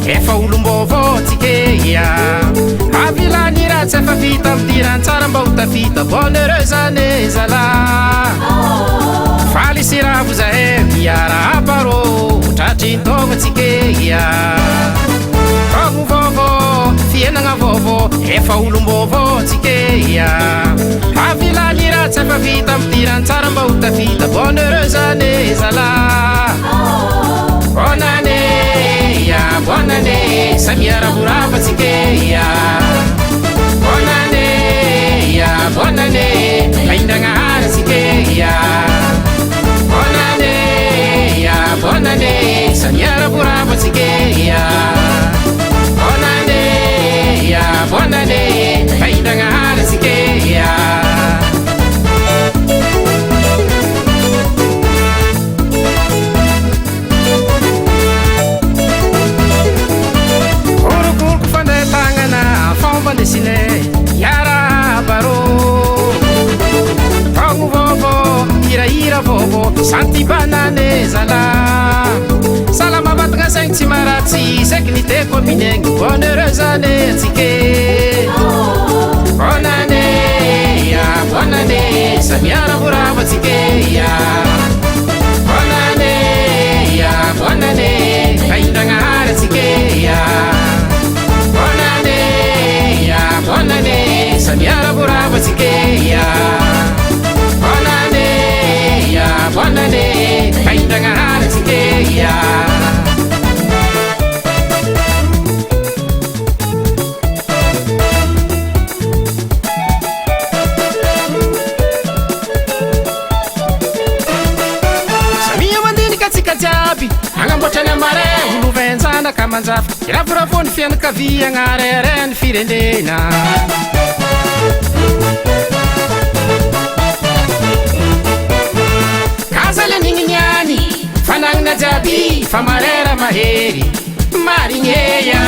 Efa olom-baovao tsika avilaniratsy efa vita am'tirantsara mba ho tafita bonheureux zany zala faly sy ravo zahay miarahaba rô tratry taogna tsika taogno vaovao fiainagna vaovao efa olom-baovao tsika avilaniratsy efa vita am'tirantsara mba ho tafita bonheureux zany zala bonane bonane samia burava tsika bonane bonane kaindanga hara tsika bonane bonane samia burava tsika bonane bonane kaindanga hara tsika Yara baro Tongu vovo ira vovo Santi banane zala Salama batanga sengti maratsi Seknite komineng bonheureux ane tsike Bonane bonane Samiara burava tsike Bonane bonane Kaindanga hara tsike bonane samia burava tsika bonane bonane kaindanga hara tsika samia mandinika tsika jiaby agnamboatrany amare olovenjana ka manjafa iravoravoany fianakavia agnarereny firenena kazale nigniniany fanagnina jiaby fa marera mahery marigneya